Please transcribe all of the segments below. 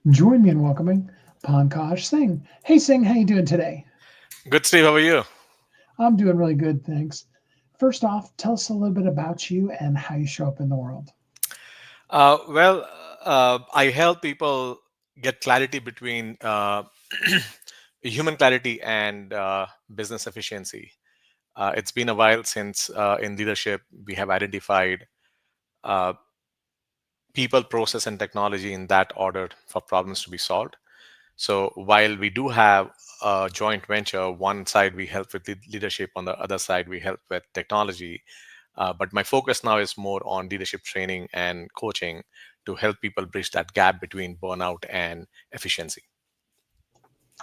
Join me in welcoming Pankaj Singh. Hey Singh, how you doing today? Good, Steve. How are you? I'm doing really good, thanks. First off, tell us a little bit about you and how you show up in the world. Well, I help people get clarity between human clarity and business efficiency. It's been a while since in leadership we have identified uh, people, process, and technology in that order for problems to be solved. So while we do have a joint venture, one side we help with leadership, on the other side we help with technology. But my focus now is more on leadership training and coaching to help people bridge that gap between burnout and efficiency.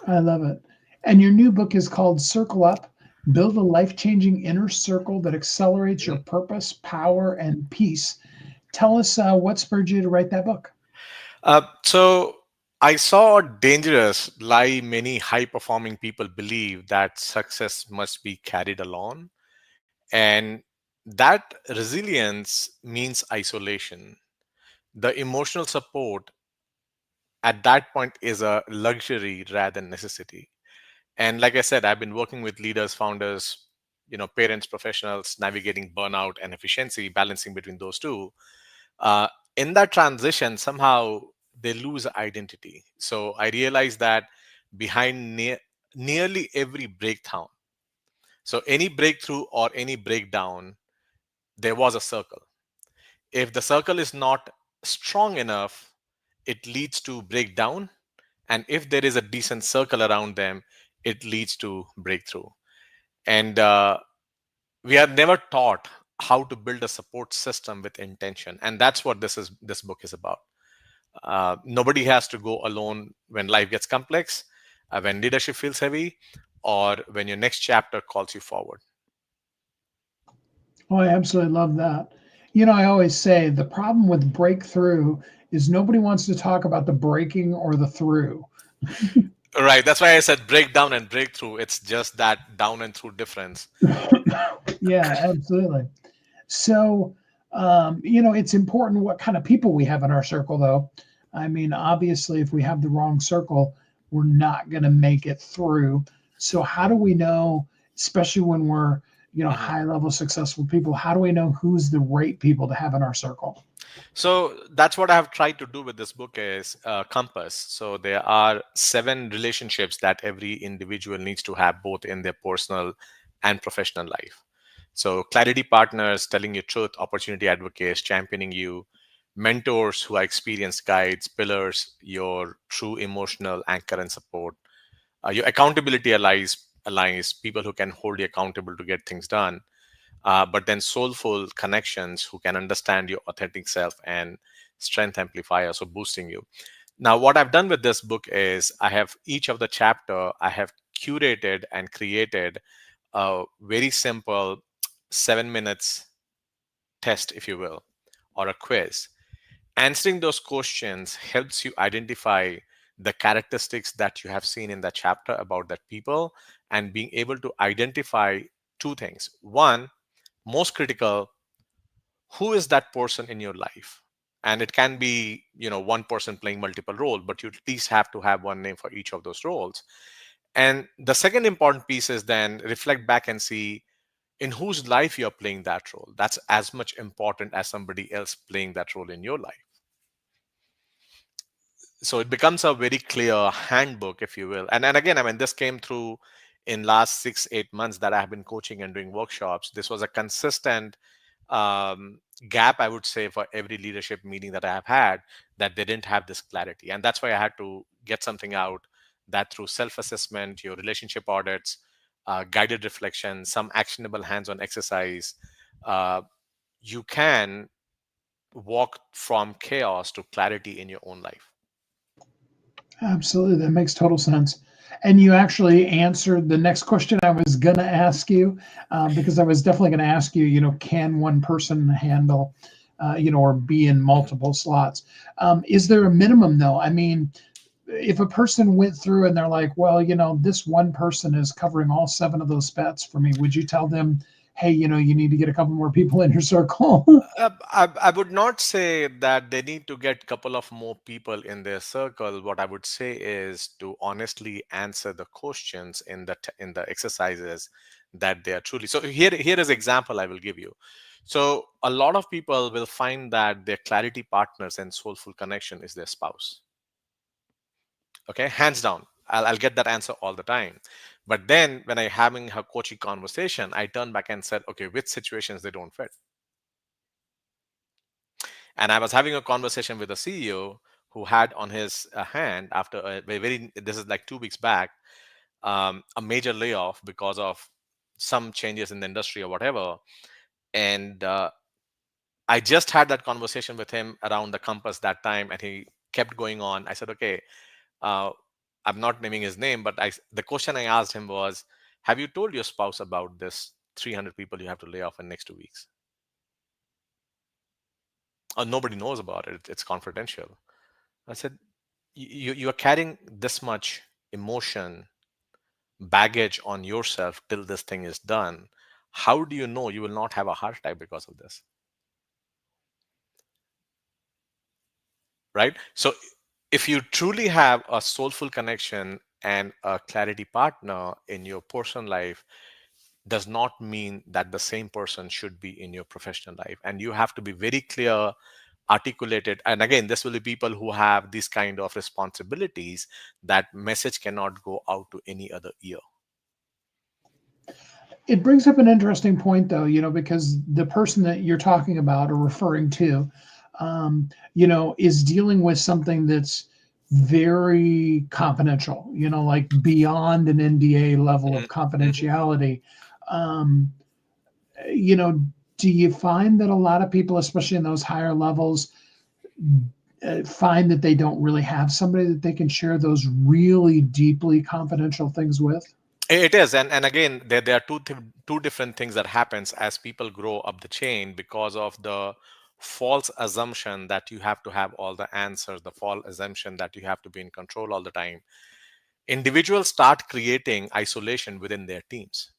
I love it. And your new book is called Circle Up: Build a Life-Changing Inner Circle that accelerates your Mhm. purpose, power, and peace. Tell us what spurred you to write that book. So I saw dangerous lie many high performing people believe that success must be carried alone. And that resilience means isolation. The emotional support at that point is a luxury rather than necessity. And like I said, I've been working with leaders, founders, parents, professionals, navigating burnout and efficiency, balancing between those two. Uh, in that transition, somehow they lose identity. So I realized that behind nearly every breakdown, so any breakthrough or any breakdown, there was a circle. If the circle is not strong enough, it leads to breakdown. And if there is a decent circle around them, it leads to breakthrough. And we are never taught how to build a support system with intention, and that's what this book is about. Nobody has to go alone when life gets complex, when leadership feels heavy, or when your next chapter calls you forward. Oh, I absolutely love that. You know, I always say the problem with breakthrough is nobody wants to talk about the breaking or the through. Right, that's why I said breakdown and breakthrough. It's just that down and through difference. Yeah, absolutely. So, it's important what kind of people we have in our circle, though. I mean, obviously, if we have the wrong circle, we're not going to make it through. So, how do we know, especially when we're, Mhm. high level successful people, how do we know who's the right people to have in our circle? So that's what I have tried to do with this book is compass. So there are 7 relationships that every individual needs to have both in their personal and professional life. So clarity partners telling you truth, opportunity advocates championing you, mentors who are experienced guides, pillars, your true emotional anchor and support, your accountability allies, people who can hold you accountable to get things done, but then soulful connections who can understand your authentic self and strength amplifier, so boosting you. Now what I've done with this book is I have each of the chapter I have curated and created a very simple 7 minutes test, if you will, or a quiz. Answering those questions helps you identify the characteristics that you have seen in that chapter about that people, and being able to identify two things. One, most critical, who is that person in your life? And it can be, one person playing multiple roles, but you at least have to have one name for each of those roles. And the second important piece is then reflect back and see in whose life you're playing that role. That's as much important as somebody else playing that role in your life. So it becomes a very clear handbook, if you will. And again, I mean, this came through in last 6 8 months that I have been coaching and doing workshops. This was a consistent gap, I would say, for every leadership meeting that I have had, that they didn't have this clarity. And that's why I had to get something out that through self-assessment, your relationship audits, guided reflection, some actionable hands-on exercise, uh, you can walk from chaos to clarity in your own life. Absolutely, that makes total sense. And you actually answered the next question I was going to ask you, because I was definitely going to ask you, can one person handle, or be in Mhm. multiple slots? Is there a minimum though? I mean, if a person went through and they're like, well, this one person is covering all seven of those spots for me, would you tell them, hey, you need to get a couple more people in your circle. I would not say that they need to get couple of more people in their circle. What I would say is to honestly answer the questions in in the exercises that they are truly. So here is example I will give you. So a lot of people will find that their clarity partners and soulful connection is their spouse. Okay, hands down. I'll get that answer all the time. But then when I having a coaching conversation, I turn back and said, okay, which situations they don't fit. And I was having a conversation with a CEO who had on his hand after a very, this is like 2 weeks back, a major layoff because of some changes in the industry or whatever. And I just had that conversation with him around the compass that time, and he kept going on. I said, okay, uh, I'm not naming his name, but the question I asked him was, have you told your spouse about this 300 people you have to lay off in next 2 weeks? Nobody knows about it. It's confidential. I said, you are carrying this much emotion, baggage on yourself till this thing is done. How do you know you will not have a heart attack because of this? Right? So, if you truly have a soulful connection and a clarity partner in your personal life, does not mean that the same person should be in your professional life. And you have to be very clear, articulated. And again, this will be people who have these kind of responsibilities. That message cannot go out to any other ear. It brings up an interesting point, though, because the person that you're talking about or referring to, is dealing with something that's very confidential, like beyond an NDA level of Mhm, mhm. confidentiality. Um, you know, do you find that a lot of people, especially in those higher levels, find that they don't really have somebody that they can share those really deeply confidential things with? It is, and again, there are two different things that happens as people grow up the chain because of the false assumption that you have to have all the answers, the false assumption that you have to be in control all the time. Individuals start creating isolation within their teams.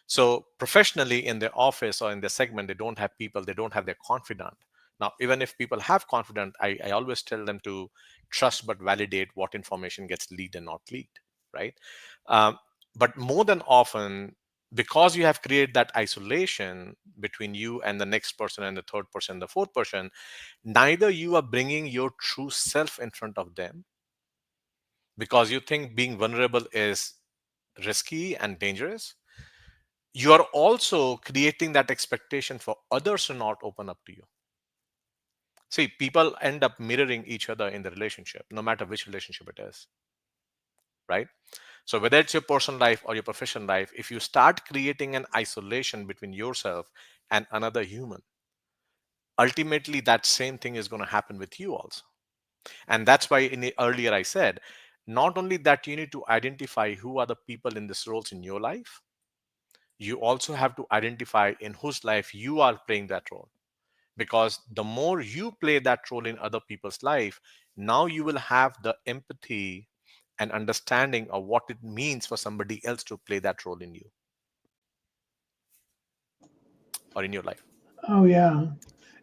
So professionally in their office or in their segment, they don't have people, they don't have their confidant. Now, even if people have confidant, I always tell them to trust but validate what information gets leaked and not leaked, right? Um, but more than often, because you have created that isolation between you and the next person and the third person, the fourth person, neither you are bringing your true self in front of them because you think being vulnerable is risky and dangerous. You are also creating that expectation for others to not open up to you. See, people end up mirroring each other in the relationship, no matter which relationship it is, right? So, whether it's your personal life or your professional life, if you start creating an isolation between yourself and another human, ultimately that same thing is going to happen with you also. And that's why earlier I said, not only that you need to identify who are the people in these roles in your life, you also have to identify in whose life you are playing that role, because the more you play that role in other people's life, now you will have the empathy and understanding of what it means for somebody else to play that role in you or in your life. Oh yeah.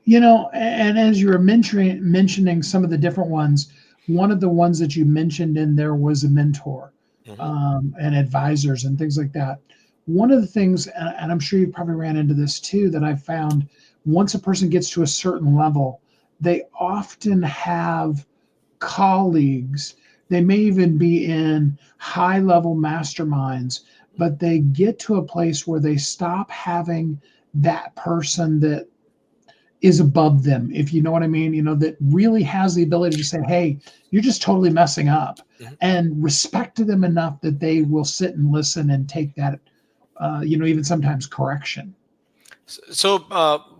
And as you were mentioning some of the different ones, one of the ones that you mentioned in there was a mentor, Hmm. and advisors and things like that. One of the things, and I'm sure you probably ran into this too, that I found once a person gets to a certain level, they often have colleagues. They may even be in high level masterminds, but they get to a place where they stop having that person that is above them, if you know what I mean, that really has the ability to say, hey, you're just totally messing up, Hmm. and respect them enough that they will sit and listen and take that, even sometimes correction. So,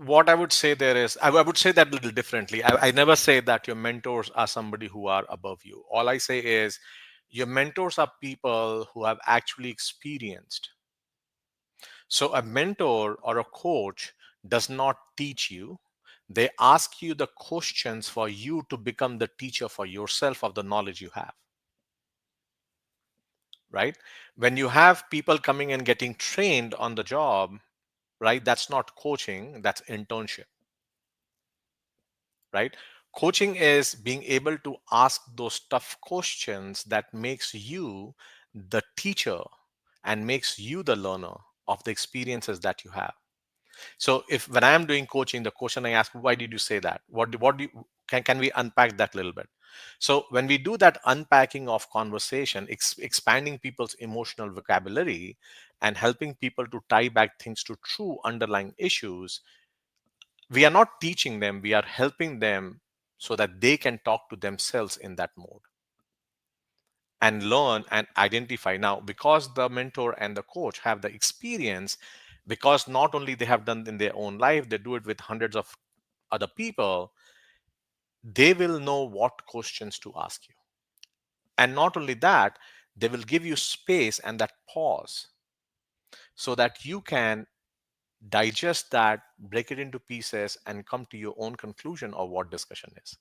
what I would say there is, I would say that a little differently. I never say that your mentors are somebody who are above you. All I say is your mentors are people who have actually experienced. So, a mentor or a coach does not teach you. They ask you the questions for you to become the teacher for yourself of the knowledge you have, right? When you have people coming and getting trained on the job, right? That's not coaching, that's internship, right? Coaching is being able to ask those tough questions that makes you the teacher and makes you the learner of the experiences that you have. So if when I am doing coaching, the question I ask, why did you say that? What do you, can we unpack that a little bit? So when we do that unpacking of conversation, expanding people's emotional vocabulary and helping people to tie back things to true underlying issues, we are not teaching them, we are helping them so that they can talk to themselves in that mode and learn and identify. Now, because the mentor and the coach have the experience, because not only they have done in their own life, they do it with hundreds of other people, they will know what questions to ask you. And not only that, they will give you space and that pause so that you can digest that, break it into pieces, and come to your own conclusion of what discussion is.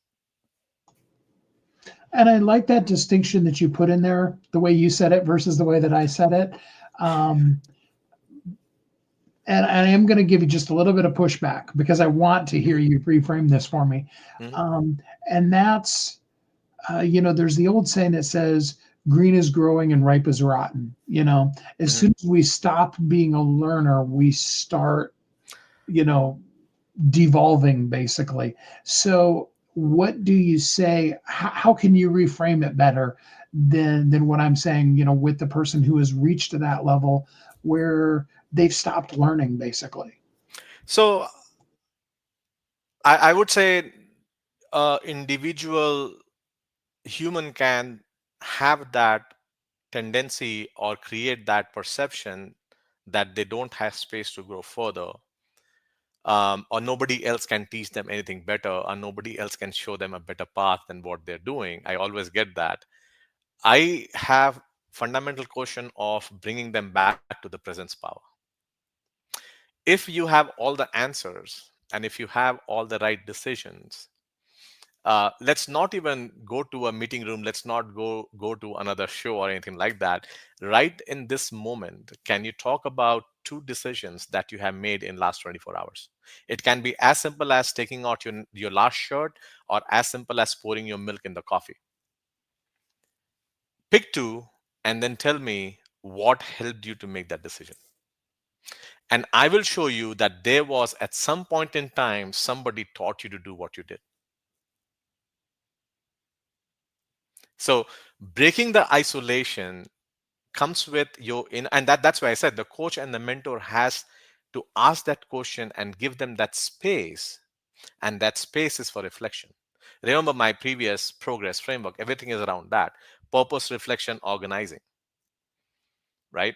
And I like that distinction that you put in there, the way you said it versus the way that I said it. Um, and I am going to give you just a little bit of pushback because I want to hear Mhm, you reframe this for me. mhm, Um, and that's, there's the old saying that says, green is growing and ripe is rotten. As mhm. soon as we stop being a learner, we start, you know, devolving basically. So, what do you say? How can you reframe it better than what I'm saying? With the person who has reached to that level where they've stopped learning, basically. So I would say individual human can have that tendency or create that perception that they don't have space to grow further, or nobody else can teach them anything better, or nobody else can show them a better path than what they're doing. I always get that. I have fundamental question of bringing them back to the presence power. If you have all the answers and if you have all the right decisions, let's not even go to a meeting room, let's not go to another show or anything like that. Right in this moment, can you talk about two decisions that you have made in last 24 hours? It can be as simple as taking out your last shirt, or as simple as pouring your milk in the coffee. Pick two and then tell me what helped you to make that decision, and I will show you that there was at some point in time somebody taught you to do what you did. So breaking the isolation comes with your in, and that's why I said the coach and the mentor has to ask that question and give them that space, and that space is for reflection. Remember my previous progress framework, everything is around that: purpose, reflection, organizing, right?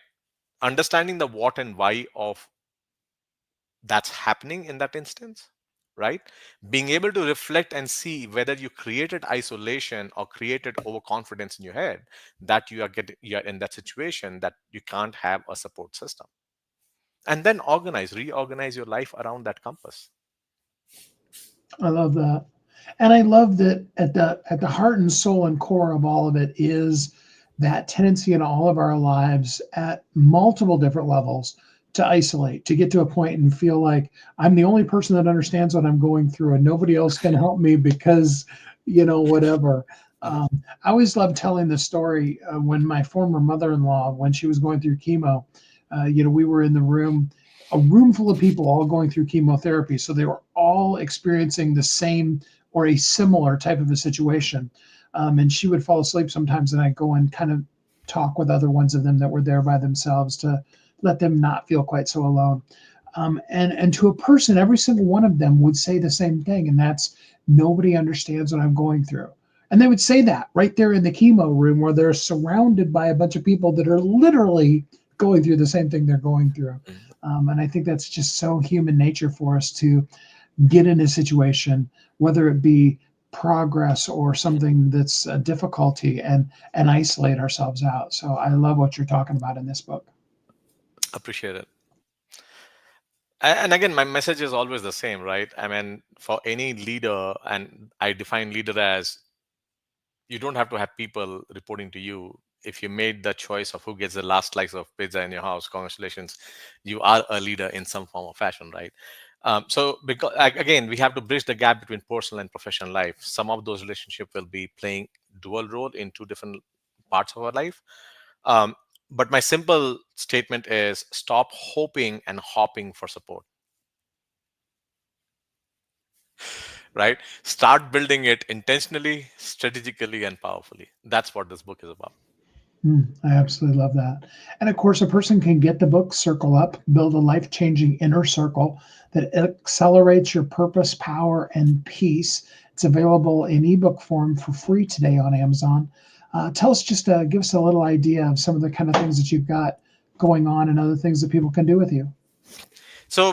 Understanding the what and why of that's happening in that instance, right? Being able to reflect and see whether you created isolation or created overconfidence in your head, that you're in that situation that you can't have a support system. And then reorganize your life around that compass. I love that. And I love that at the heart and soul and core of all of it is that tendency in all of our lives at multiple different levels to isolate, to get to a point and feel like I'm the only person that understands what I'm going through and nobody else can help me because, whatever. Mhm, I always love telling the story when my former mother-in-law, when she was going through chemo, we were in the room, a room full of people all going through chemotherapy. So they were all experiencing the same or a similar type of a situation. And she would fall asleep sometimes, and I'd go and kind of talk with other ones of them that were there by themselves to let them not feel quite so alone. And to a person, every single one of them would say the same thing, and that's nobody understands what I'm going through. And they would say that right there in the chemo room where they're surrounded by a bunch of people that are literally going through the same thing they're going through. mhm. And I think that's just so human nature for us to get in a situation, whether it be progress or something that's a difficulty, and isolate ourselves out. So I love what you're talking about in this book. Appreciate it. And again, my message is always the same, right? I mean, for any leader, and I define leader as, you don't have to have people reporting to you. if you made the choice of who gets the last slice of pizza in your house, congratulations, you are a leader in some form or fashion, right? So because again, we have to bridge the gap between personal and professional life. Some of those relationships will be playing dual role in two different parts of our life. um, but my simple statement is stop hoping and hopping for support, right? Start building it intentionally, strategically, and powerfully. That's what this book is about. I absolutely love that. And of course, a person can get the book Circle Up, build a life changing inner circle that accelerates your purpose, power, and peace. It's available in ebook form for free today on Amazon. Tell us just give us a little idea of some of the kind of things that you've got going on and other things that people can do with you. So,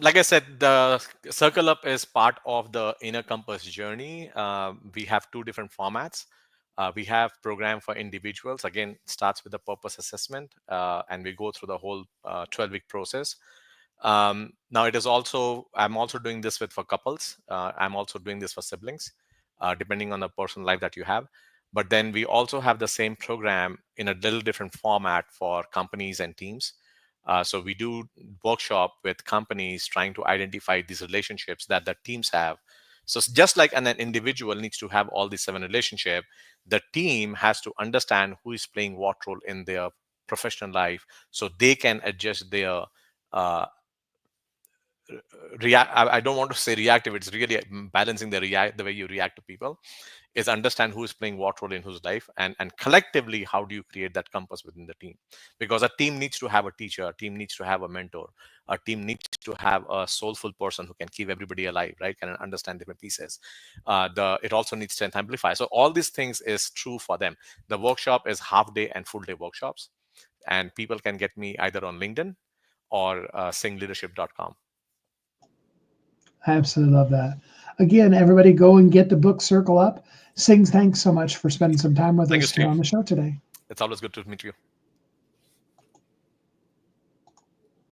like I said, the Circle Up is part of the Inner Compass journey. We have two different formats. We have program for individuals. Again, it starts with the purpose assessment, and we go through the whole 12-week process. Now, it is also I'm also doing this with for couples. I'm also doing this for siblings, depending on the personal life that you have. But then we also have the same program in a little different format for companies and teams. So we do workshop with companies trying to identify these relationships that the teams have. So just like an individual needs to have all these 7 relationships, the team has to understand who is playing what role in their professional life, so they can adjust their uh, react. I don't want to say reactive. It's really balancing the way you react to people is understand who is playing what role in whose life, and collectively how do you create that compass within the team, because a team needs to have a teacher, a team needs to have a mentor, a team needs to have a soulful person who can keep everybody alive, right, can understand different pieces. The It also needs strength amplify, so all these things is true for them. The workshop is half day and full day workshops, and people can get me either on LinkedIn or singleadership.com. I absolutely love that. Again, everybody go and get the book Circle Up. Sings, thanks so much for spending some time with Thank you, us here Steve. on the show today. It's always good to meet you.